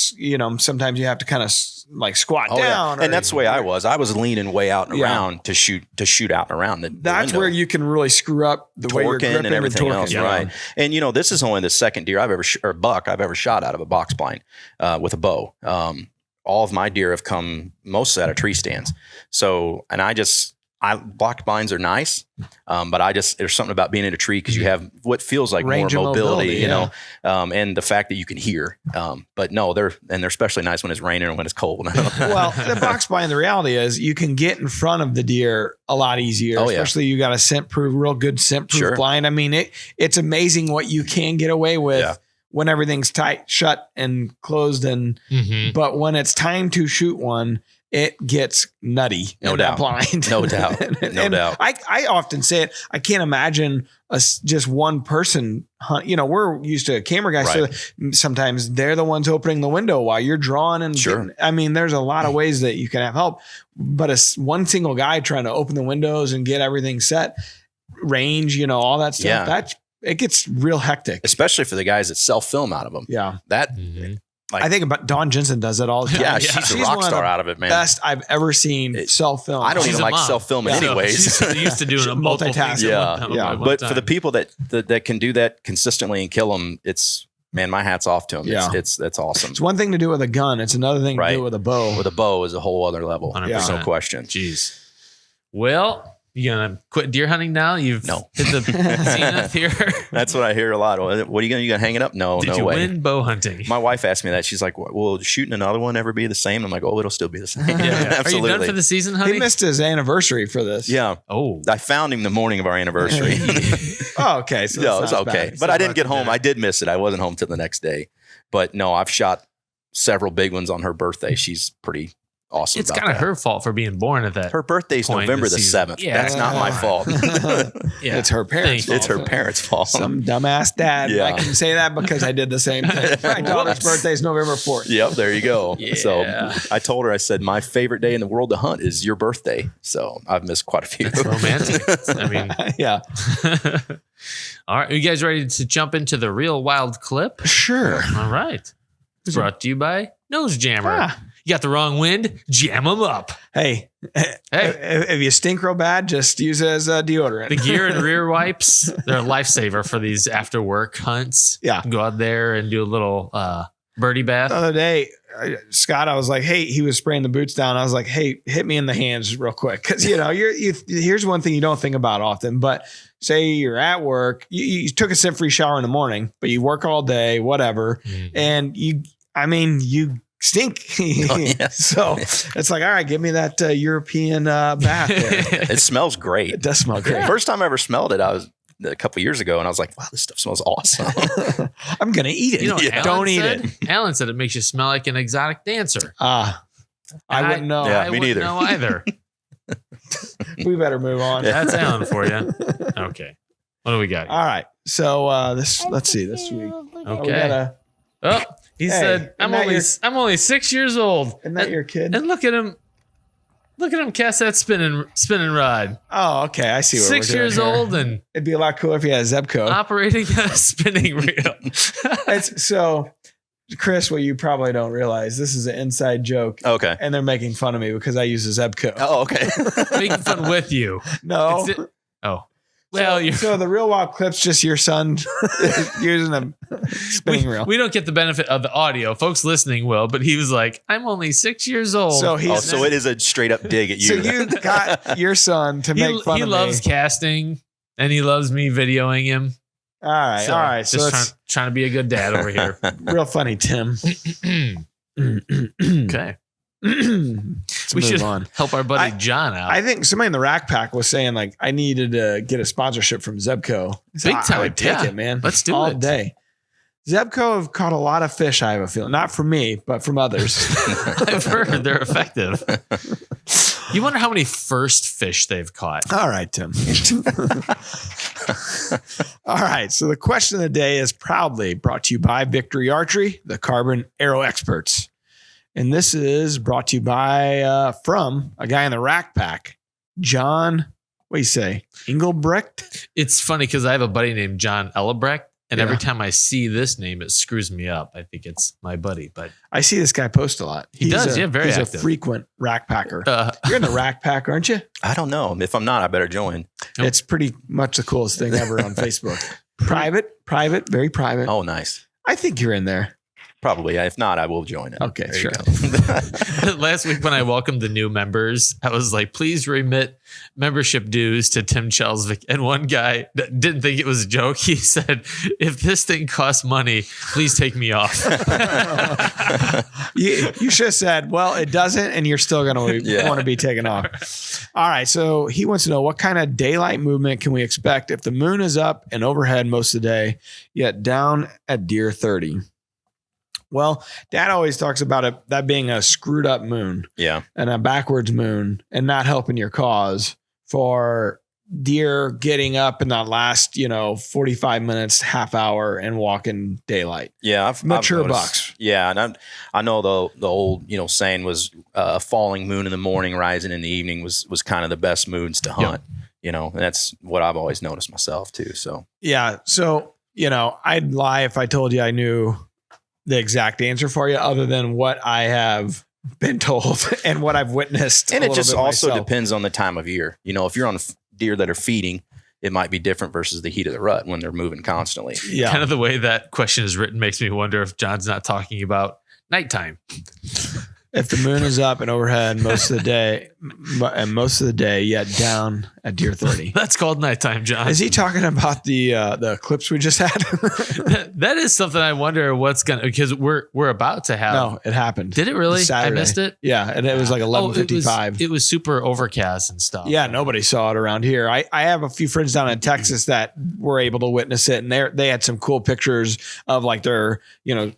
sometimes you have to kind of like squat down. Yeah. And that's the way I was leaning way out and around to shoot out and around. That's where you can really screw up the way you're gripping and everything and else. Right. And this is only the second deer buck I've ever shot out of a box blind with a bow. All of my deer have come mostly out of tree stands. So, and blocked blinds are nice, but there's something about being in a tree because you have what feels like range more mobility, and the fact that you can hear. But no, they're especially nice when it's raining and when it's cold. Well, the box blind, the reality is you can get in front of the deer a lot easier, especially you got a real good scent proof blind. I mean, it's amazing what you can get away with when everything's tight, shut and closed. But when it's time to shoot one, it gets nutty. No doubt. Blind. No doubt. No doubt. I often say it. I can't imagine just one person hunt. We're used to camera guys. So sometimes they're the ones opening the window while you're drawing. And there's a lot of ways that you can have help, but one single guy trying to open the windows and get everything set, range, all that stuff. It gets real hectic, especially for the guys that self-film out of them. Yeah. Like, I think about Dawn Jensen does it all the time. Yeah, she's a rock star out of it, man. Best I've ever seen self-film. I don't even like self-filming anyways. She's used to doing multitasking. But for the people that can do that consistently and kill them, my hat's off to them. That's awesome. It's one thing to do with a gun. It's another thing to do with a bow. With a bow is a whole other level. 100%. No question. Jeez. Well, you gonna quit deer hunting now? You've hit the zenith here. That's what I hear a lot. What are you gonna hang it up? No, Did no you way. win bow hunting? My wife asked me that. She's like, "Will shooting another one ever be the same?" I'm like, "Oh, it'll still be the same." Absolutely. Are you done for the season, honey? He missed his anniversary for this. Yeah. Oh, I found him the morning of our anniversary. Oh, okay. So no, it's okay. Bad. But I didn't get home. I did miss it. I wasn't home till the next day. But no, I've shot several big ones on her birthday. She's pretty awesome. It's kind of her fault for being born at that. Her birthday's November the 7th. Yeah. That's not my fault. It's her parents' fault. It's her parents' fault. Some dumbass dad. I can say that because I did the same thing. My daughter's birthday is November 4th. Yep, there you go. Yeah. So I told her, I said, my favorite day in the world to hunt is your birthday. So I've missed quite a few. It's romantic. I mean, yeah. All right. Are you guys ready to jump into the real wild clip? Sure. All right. It's brought to you by Nose Jammer. You got the wrong wind? Jam them up. Hey, if you stink real bad, just use it as a deodorant. The gear and rear wipes, they're a lifesaver for these after work hunts. Yeah. Go out there and do a little birdie bath. The other day, Scott, I was like, hey, he was spraying the boots down. I was like, hey, hit me in the hands real quick. Cause here's one thing you don't think about often, but say you're at work, you took a scent-free shower in the morning, but you work all day, whatever. And you stink. So it's like, all right, give me that European bath there. It smells great. It does smell great. First time I ever smelled it, I was a couple of years ago, and I was like, wow, this stuff smells awesome. I'm going to eat it. You know what Don't eat it. Alan said it makes you smell like an exotic dancer. I wouldn't know. Yeah, I me wouldn't neither. know either. We better move on. That's Alan for you. Okay. What do we got? All right. So let's see this week. Okay. He said, I'm only 6 years old. Isn't that your kid? And look at him. Look at him cast that spinning rod. Oh, okay. I see what 6 we're doing years here. old and It'd be a lot cooler if you had a Zebco. operating a spinning reel. So, Chris, what you probably don't realize, this is an inside joke. Okay. And they're making fun of me because I use a Zebco. Oh, okay. Making fun with you. No. Well, so the real wild clip's just your son using a spinning reel. We don't get the benefit of the audio. Folks listening will, but he was like, I'm only 6 years old. So so it is a straight up dig at you. So you got your son to make fun of me. He loves casting and he loves me videoing him. All right. So just trying to be a good dad over here. Real funny, Tim. Okay. let's We move should on. help our buddy John out. I think somebody in the Rack Pack was saying like I needed to get a sponsorship from Zebco. Big I time. would take it, man. Let's do all it. day. Zebco have caught a lot of fish, I have a feeling. Not from me, but from others. I've heard they're effective. You wonder how many first fish they've caught. All right, Tim. All right. So the question of the day is proudly brought to you by Victory Archery, the carbon arrow experts. And this is brought to you by from a guy in the Rack Pack, John, what do you say? Engelbrecht? It's funny because I have a buddy named John Ellebrecht. And Yeah. every time I see this name, it screws me up. I think it's my buddy, but I see this guy post a lot. He does, yeah, very he's active. a frequent Rack Packer. You're in the Rack Pack, aren't you? I don't know. If I'm not, I better join. Nope. It's pretty much the coolest thing ever on Facebook. Private, very private. Oh, nice. I think you're in there. Probably. If not, I will join it. Okay, There you sure. go. last week when I welcomed the new members, I was like, please remit membership dues to Tim Chelsvik. And one guy that didn't think it was a joke. He said, if this thing costs money, please take me off. You should have said, well, it doesn't, and you're still going to Yeah. want to be taken off. All right. So he wants to know what kind of daylight movement can we expect if the moon is up and overhead most of the day, yet down at deer 30? Well, Dad always talks about it, that being a screwed up moon Yeah. and a backwards moon and not helping your cause for deer getting up in that last, 45 minutes, half hour and walking daylight. Yeah. I've Mature noticed. bucks. Yeah. And I know the old, saying was falling moon in the morning, rising in the evening was kind of the best moons to hunt, and that's what I've always noticed myself too. So, Yeah. So, I'd lie if I told you I knew the exact answer for you other than what I have been told and what I've witnessed. and a it little just bit also myself. depends on the time of year. If you're on deer that are feeding, it might be different versus the heat of the rut when they're moving constantly. Yeah. Kind of the way that question is written makes me wonder if John's not talking about nighttime. If the moon is up and overhead most of the day, yet down at deer 30. That's called nighttime, John. Is he talking about the eclipse we just had? That is something I wonder what's gonna, because we're about to have. No, it happened. Did it really? Saturday. I missed it. Yeah, and it was like 11:55. It was super overcast and stuff. Yeah, nobody saw it around here. I have a few friends down in Texas that were able to witness it, and they had some cool pictures of like their,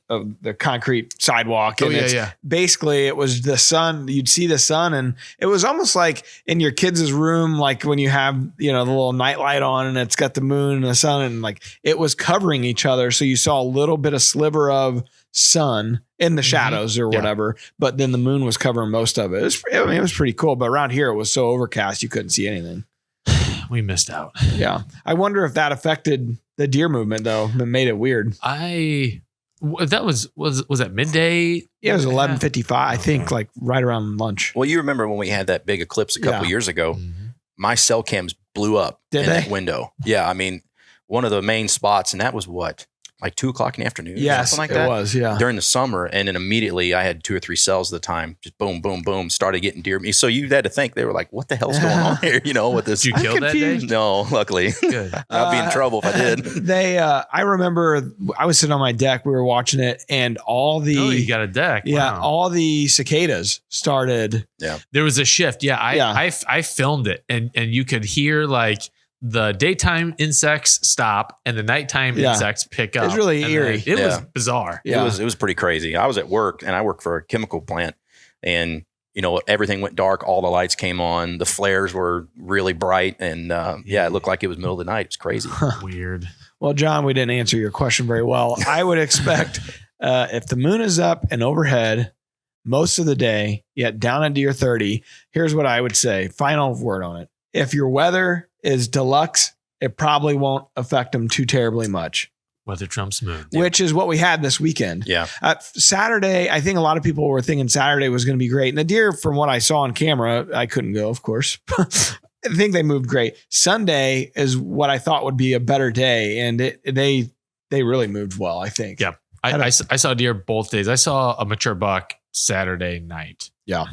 of the concrete sidewalk. And basically it was the sun. You'd see the sun, and it was almost like in your kids' room, like when you have, the little night light on and it's got the moon and the sun, and like it was covering each other. So you saw a little bit of sliver of sun in the shadows or whatever, but then the moon was covering most of it. It was pretty cool. But around here, it was so overcast, you couldn't see anything. We missed out. Yeah. I wonder if that affected the deer movement though. It made it weird. That was at midday? Yeah, it was 11:55. I think like right around lunch. Well, you remember when we had that big eclipse a couple years ago, my cell cams blew up in that window. Yeah. I mean, one of the main spots, and that was what? Like 2:00 in the afternoon? Yes, something like it that? was. Yeah. During the summer. And then immediately I had 2 or 3 cells at the time. Just boom, boom, boom, started getting deer. So you had to think, they were like, what the hell's going on here? With this. Did you kill that day? No, luckily. Good. I'd be in trouble if I did. I remember I was sitting on my deck. We were watching it, and all the you got a deck. Yeah, Wow. all the cicadas started. Yeah. There was a shift. Yeah. I filmed it, and you could hear like the daytime insects stop and the nighttime insects pick up. It was really And eerie. It was bizarre. Yeah. It was pretty crazy. I was at work, and I work for a chemical plant, and everything went dark. All the lights came on. The flares were really bright, and it looked like it was middle of the night. It was crazy. Weird. Well, John, we didn't answer your question very well. I would expect if the moon is up and overhead most of the day, yet down at deer 30, here's what I would say. Final word on it. If your weather is deluxe, it probably won't affect them too terribly much. Weather trumps moon. Which is what we had this weekend. Yeah. Saturday, I think a lot of people were thinking Saturday was going to be great. And the deer, from what I saw on camera, I couldn't go, of course. I think they moved great. Sunday is what I thought would be a better day. And they really moved well, I think. Yeah. I saw deer both days. I saw a mature buck Saturday night. Yeah.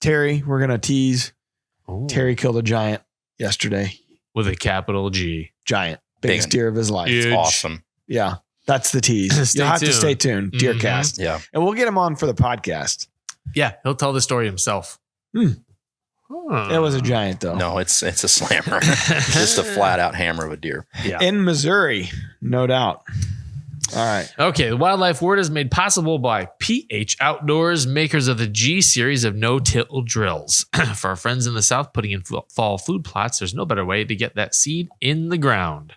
Terry, we're going to tease. Ooh. Terry killed a giant yesterday. With a capital G. Giant. Biggest deer of his life. Huge. It's awesome. Yeah. That's the tease. Stay You'll have to tuned. stay tuned. DeerCast. Yeah. And we'll get him on for the podcast. Yeah. He'll tell the story himself. It was a giant though. No, it's a slammer. Just a flat out hammer of a deer. Yeah. In Missouri, no doubt. All right. Okay, the Wildlife Word is made possible by PH Outdoors, makers of the G series of no-till drills. For our friends in the South putting in fall food plots, there's no better way to get that seed in the ground.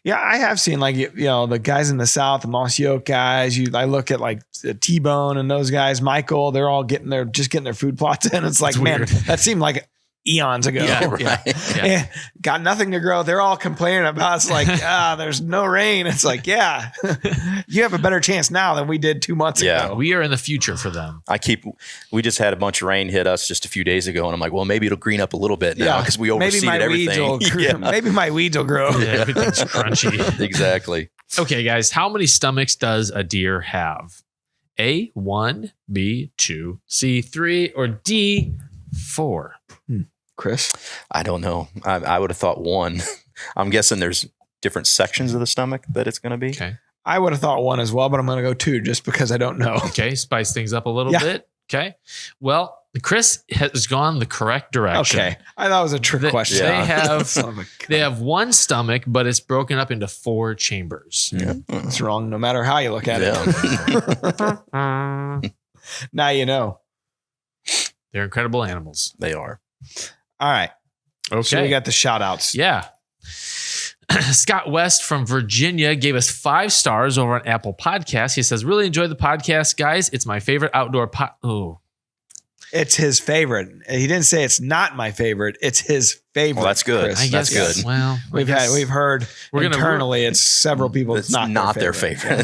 Yeah, I have seen like, you know, the guys in the South, the Moss Yoke guys. I look at like T-Bone and those guys, Michael, they're all getting their food plots in. It's like, man, that seemed like eons ago. Yeah, right. Yeah. Got nothing to grow. They're all complaining about it's like, there's no rain. It's like, yeah, you have a better chance now than we did 2 months ago. We are in the future for them. We just had a bunch of rain hit us just a few days ago, and I'm like, well, maybe it'll green up a little bit now because we overseeded everything. Maybe my weeds will grow. Yeah, everything's crunchy. Exactly. Okay, guys, how many stomachs does a deer have? A, 1, B, 2, C, 3, or D, 4? Chris? I don't know. I would have thought 1. I'm guessing there's different sections of the stomach that it's going to be. Okay. I would have thought 1 as well, but I'm going to go 2 just because I don't know. Okay, spice things up a little bit. Okay. Well, Chris has gone the correct direction. Okay. I thought it was a trick question. They have 1 stomach, but it's broken up into 4 chambers. Yeah. It's wrong no matter how you look at it. Now you know. They're incredible animals. They are. All right. Okay. So we got the shout outs. Yeah. Scott West from Virginia gave us 5 stars over on Apple Podcasts. He says, really enjoyed the podcast, guys. It's my favorite outdoor It's his favorite. He didn't say it's not my favorite. It's his favorite. Well, that's good. Chris. That's good. Well, we've heard internally it's several people. It's not their favorite.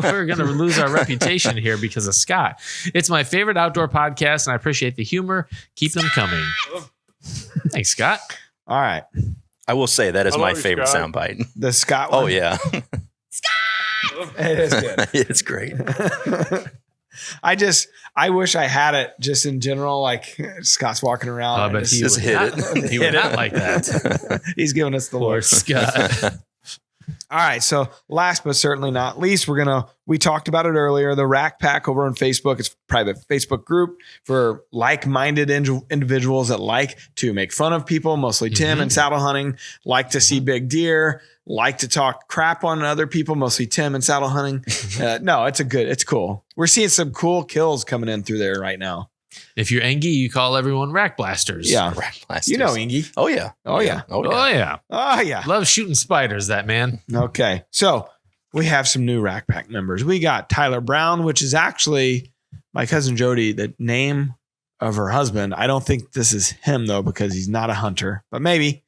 We're going to lose our reputation here because of Scott. It's my favorite outdoor podcast, and I appreciate the humor. Keep them coming. Thanks, Scott. All right. I will say that is my favorite soundbite. The Scott one? Oh, yeah. Scott! It is good. It's great. I wish I had it just in general. Like Scott's walking around. But he just hit it. He would not like that. He's giving us the Poor Lord. Scott. All right. So last but certainly not least, we talked about it earlier, the Rack Pack over on Facebook. It's a private Facebook group for like-minded individuals that like to make fun of people, mostly Tim and saddle hunting, like to see big deer, like to talk crap on other people, mostly Tim and saddle hunting. No, it's cool. We're seeing some cool kills coming in through there right now. If you're Engie, you call everyone rack blasters. Yeah. Rack blasters. You know Engie. Oh, yeah. Oh, yeah. Oh, yeah. Oh, yeah. Oh, yeah. Love shooting spiders, that man. Okay. So we have some new Rack Pack members. We got Tyler Brown, which is actually my cousin Jody, the name of her husband. I don't think this is him, though, because he's not a hunter, but maybe.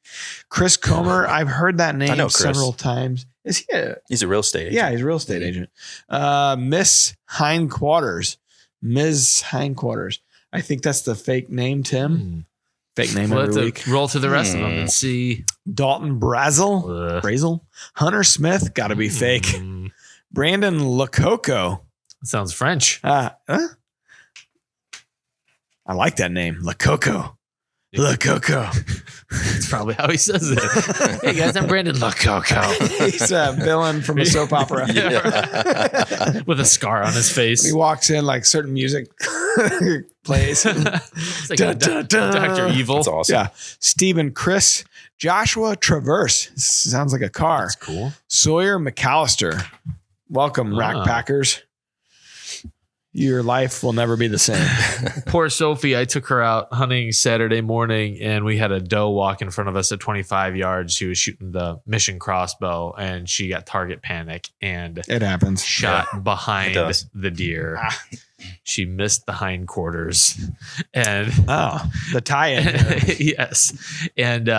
Chris Comer. I've heard that name several times. Is he He's a real estate agent. Yeah, he's a real estate agent. Miss Hindquarters. Ms. Hindquarters. I think that's the fake name, Tim. Fake name every week. Roll to the rest of them and see. Dalton Brazel. Hunter Smith. Got to be fake. Brandon Lococo. Sounds French. I like that name. Lococo. Lococo. That's probably how he says it. Hey guys, I'm Brandon Lococo. He's a villain from a soap opera. With a scar on his face. He walks in like certain music plays. It's like Dr. Evil. That's awesome. Yeah. Stephen Chris. Joshua Traverse. Sounds like a car. That's cool. Sawyer McAllister. Welcome, Rack Packers. Your life will never be the same. Poor Sophie. I took her out hunting Saturday morning and we had a doe walk in front of us at 25 yards. She was shooting the mission crossbow and she got target panic and it happens. Shot behind the deer. She missed the hindquarters and the tie-in. Yes. And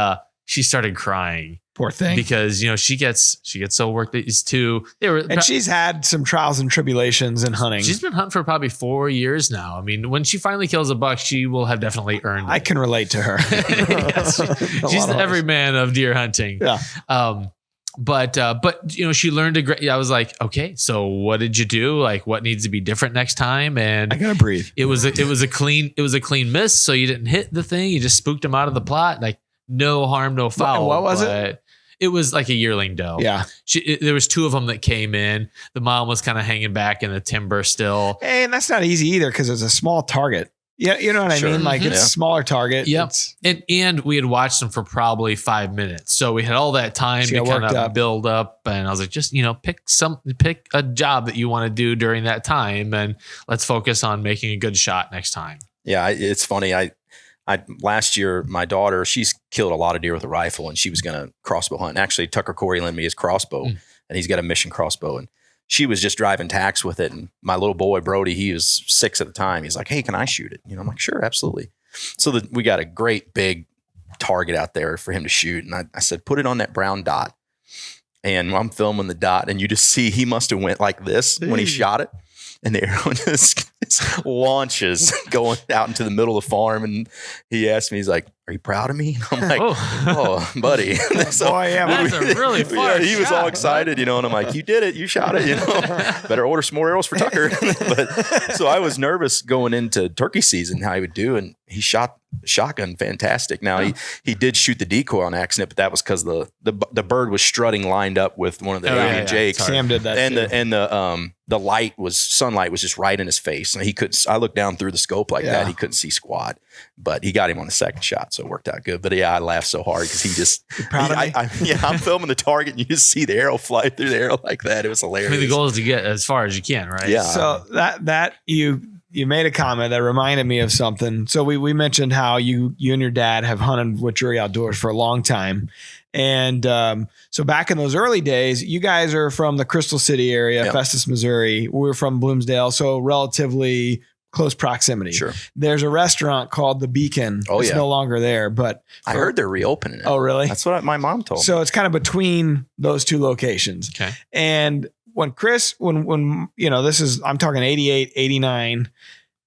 she started crying. Poor thing. Because, she gets so worked. These two, and she's had some trials and tribulations in hunting. She's been hunting for probably 4 years now. I mean, when she finally kills a buck, she will have definitely earned it. I can relate to her. Yes, she's the everyman of deer hunting. Yeah. But she learned I was like, okay, so what did you do? Like, what needs to be different next time? And I gotta breathe. It was a clean miss. So you didn't hit the thing. You just spooked him out of the plot. Like, no harm, no foul. What was it? It was like a yearling doe. Yeah. There was 2 of them that came in. The mom was kind of hanging back in the timber still. And that's not easy either because it's a small target. Yeah, you know what I mean? Like it's a smaller target. Yep. And we had watched them for probably 5 minutes. So we had all that time to kind of build up. And I was like, just, pick a job that you want to do during that time. And let's focus on making a good shot next time. Yeah. It's funny. I last year, my daughter, she's killed a lot of deer with a rifle and she was going to crossbow hunt. Actually, Tucker Corey lent me his crossbow and he's got a mission crossbow. And she was just driving tax with it. And my little boy, Brody, he was 6 at the time. He's like, hey, can I shoot it? I'm like, sure, absolutely. So we got a great big target out there for him to shoot. And I said, put it on that brown dot. And I'm filming the dot and you just see he must have went like this when he shot it. And the arrow just launches going out into the middle of the farm. And he asked me, he's like, are you proud of me? And I'm like, oh buddy. So that's a really far he was all excited, and I'm like, you did it. You shot it, better order some more arrows for Tucker. But so I was nervous going into turkey season, how he would do. And he shot shotgun fantastic. Now he did shoot the decoy on accident, but that was because the bird was strutting lined up with one of the Avian Jakes. Sam did that. And the sunlight was just right in his face. And I looked down through the scope like that. He couldn't see squat, but he got him on the second shot. So it worked out good. But I laughed so hard because he just, I'm filming the target and you just see the arrow fly through the arrow like that. It was hilarious. I mean, the goal is to get as far as you can, right? Yeah. So that you made a comment that reminded me of something. So we mentioned how you and your dad have hunted with DruryOutdoors for a long time. And so back in those early days, you guys are from the Crystal City area, Festus, Missouri. We're from Bloomsdale, so relatively close proximity. Sure. There's a restaurant called The Beacon. It's no longer there, but I heard they're reopening it. Oh, really? That's what my mom told me. So it's kind of between those two locations. Okay. And when Chris, when I'm talking 88, 89,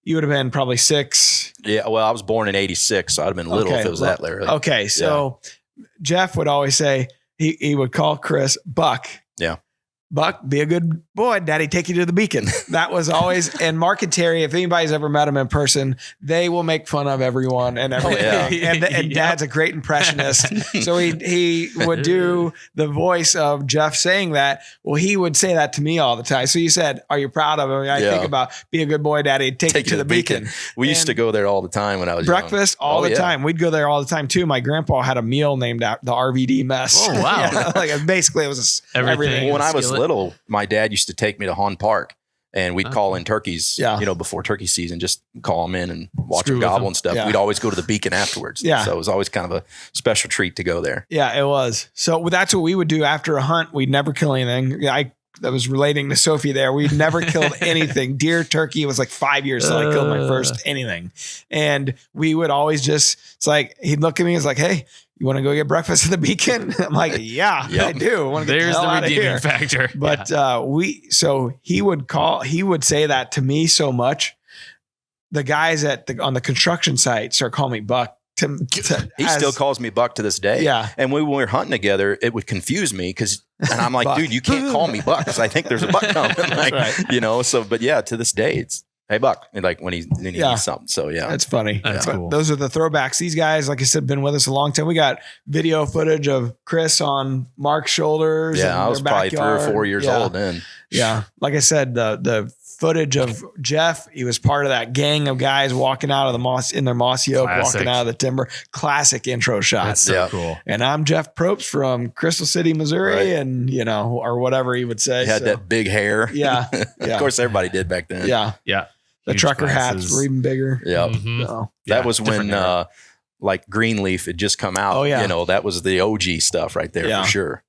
you would have been probably 6. Yeah. Well, I was born in 86, so I'd have been little if it was that early. Okay. So Jeff would always say, he would call Chris Buck. Yeah. Buck, be a good boy. Daddy, take you to the Beacon. That was always, and Mark and Terry, if anybody's ever met him in person, they will make fun of everyone and everything. And Dad's a great impressionist. So he would do the voice of Jeff saying that. Well, he would say that to me all the time. So you said, are you proud of him? I think about, be a good boy, Daddy, take you to the Beacon. We used to go there all the time when I was breakfast young. all the time. We'd go there all the time too. My grandpa had a meal named the RVD mess. Oh, wow. Basically it was everything. When I was little, my dad used to take me to Hahn Park and we'd call in turkeys, before turkey season, just call them in and watch them gobble and stuff. We'd always go to the Beacon afterwards. Yeah. So it was always kind of a special treat to go there. Yeah, it was. So that's what we would do after a hunt. We'd never kill anything. That was relating to Sophie there. We'd never killed anything. Deer, turkey. It was like 5 years till I killed my first anything. And we would always it's like, he'd look at me and was like, hey, you want to go get breakfast at the Beacon? I'm like, I do. I want to get the hell out of here. There's the redeeming factor. But he would say that to me so much. The guys on the construction site start calling me Buck. He still calls me Buck to this day. Yeah. And when we were hunting together, it would confuse me and I'm like, dude, you can't call me Buck because I think there's a buck coming. To this day, it's, hey, Buck, and like when he needs something. So that's funny. That's cool. Those are the throwbacks. These guys, like I said, been with us a long time. We got video footage of Chris on Mark's shoulders. Yeah, I was probably 3 or 4 years old then. Yeah, like I said, the footage of Jeff, he was part of that gang of guys walking out of the moss in their mossy oak, walking out of the timber. Classic intro shot. That's so cool. And I'm Jeff Propst from Crystal City, Missouri, and or whatever he would say. He had that big hair. Yeah. Of course, everybody did back then. Yeah. The huge trucker hats were even bigger. Yeah. Mm-hmm. So, that was when like Greenleaf had just come out. Oh, yeah. That was the OG stuff right there for sure.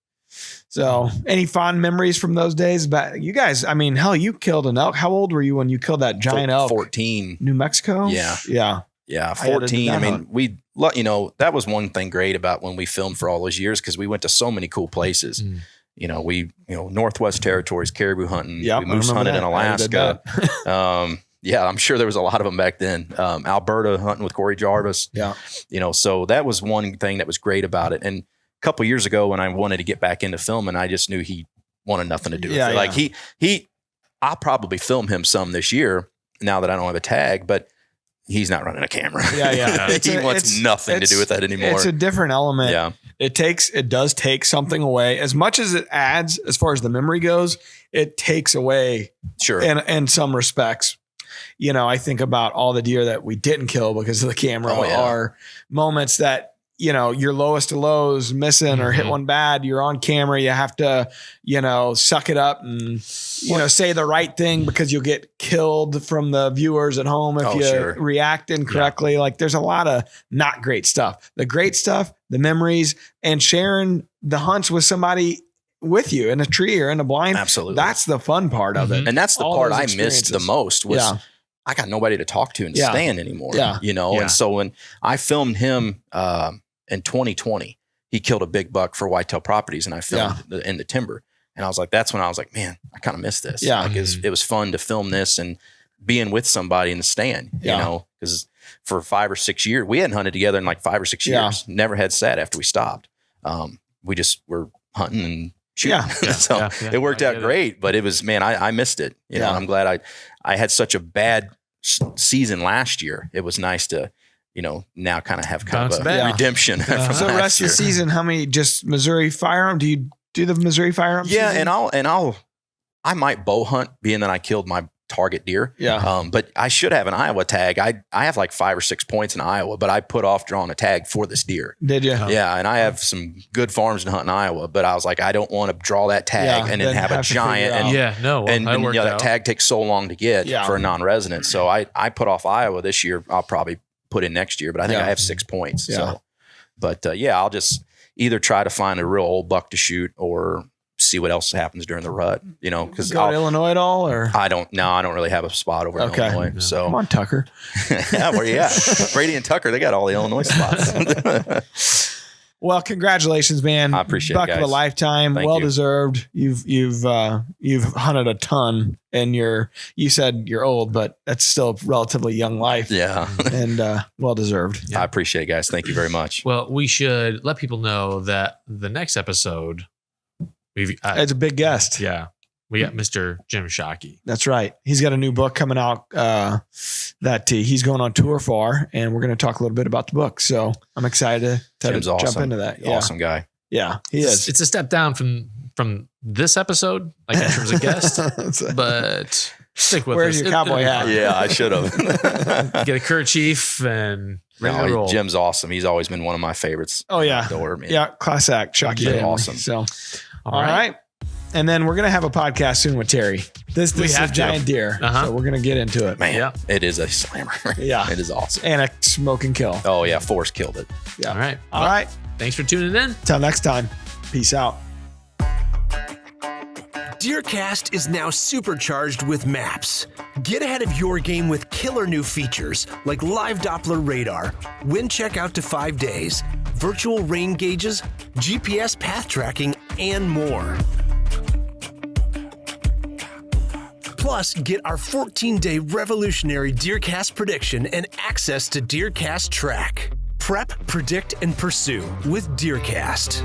So any fond memories from those days? But you guys, I mean, hell, you killed an elk. How old were you when you killed that giant elk? 14. New Mexico? Yeah. Yeah. 14. I mean, that was one thing great about when we filmed for all those years because we went to so many cool places. We Northwest Territories, caribou hunting. We moose hunted in Alaska. I'm sure there was a lot of them back then. Alberta hunting with Corey Jarvis. Yeah. So that was one thing that was great about it. And a couple years ago when I wanted to get back into filming, I just knew he wanted nothing to do with it. Like I'll probably film him some this year now that I don't have a tag, but he's not running a camera. He wants nothing to do with that anymore. It's a different element. Yeah. It does take something away. As much as it adds, as far as the memory goes, it takes away sure in some respects. I think about all the deer that we didn't kill because of the camera are moments that, your lowest of lows missing or hit one bad, you're on camera. You have to, suck it up and, say the right thing because you'll get killed from the viewers at home if you react incorrectly. Yeah. Like there's a lot of not great stuff. The great stuff, the memories, and sharing the hunts with somebody with you in a tree or in a blind. Absolutely. That's the fun part of it. And that's the part I missed the most was I got nobody to talk to in the stand anymore, And so when I filmed him, in 2020, he killed a big buck for Whitetail Properties, and I filmed in the timber. And I was like, that's when I was like, man, I kind of missed this. Yeah. Like it was fun to film this and being with somebody in the stand, because for 5 or 6 years, we hadn't hunted together in like 5 or 6 years, never had sat after we stopped. We just were hunting and shooting. So it worked out great, but it was, man, I missed it. You know, I'm glad I had such a bad season last year. It was nice to, now kind of have kind of a redemption. From so rest of the season, how many just Missouri firearm? Do you do the Missouri firearm? Yeah. season? I might bow hunt being that I killed my target deer. Yeah. But I should have an Iowa tag. I have like 5 or 6 points in Iowa, but I put off drawing a tag for this deer. Did you? Yeah. And I have some good farms to hunt in Iowa, but I was like, I don't want to draw that tag and then have a giant. And that tag takes so long to get for a non-resident. So I put off Iowa this year. I'll probably put in next year, but I think I have 6 points. Yeah. So, but I'll just either try to find a real old buck to shoot or see what else happens during the rut, because go to Illinois at all, or I don't really have a spot over in Illinois. Yeah. So come on, Tucker. Yeah, where you at? Brady and Tucker, they got all the Illinois spots. Well, congratulations, man. I appreciate it, buck of a lifetime. Thank well deserved. You've hunted a ton, and you said you're old, but that's still a relatively young life. Yeah. And well deserved. Yeah. I appreciate it, guys. Thank you very much. Well, we should let people know that the next episode it's a big guest. Yeah. We got Mr. Jim Shockey. That's right. He's got a new book coming out that he's going on tour for, and we're going to talk a little bit about the book. So I'm excited to jump into that. Yeah. Awesome guy. Yeah, he is. It's a step down from this episode, like in terms of guest, but stick with Where's your cowboy hat? Yeah, I should have. Get a kerchief and ready to roll. Jim's awesome. He's always been one of my favorites. Oh, yeah. Outdoor, man. Yeah, class act. Shockey. Awesome. So, all right. And then we're going to have a podcast soon with Terry. This is giant deer. So we're going to get into it. Man, it is a slammer. Yeah. It is awesome. And a smoke and kill. Oh, yeah. Forrest killed it. Yeah. All right. All right. Thanks for tuning in. Till next time. Peace out. DeerCast is now supercharged with maps. Get ahead of your game with killer new features like live Doppler radar, wind check out to 5 days, virtual rain gauges, GPS path tracking, and more. Plus, get our 14-day revolutionary DeerCast prediction and access to DeerCast Track. Prep, predict, and pursue with DeerCast.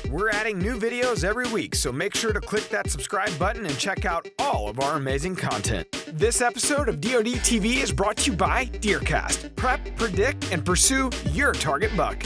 We're adding new videos every week, so make sure to click that subscribe button and check out all of our amazing content. This episode of DoD TV is brought to you by DeerCast. Prep, predict, and pursue your target buck.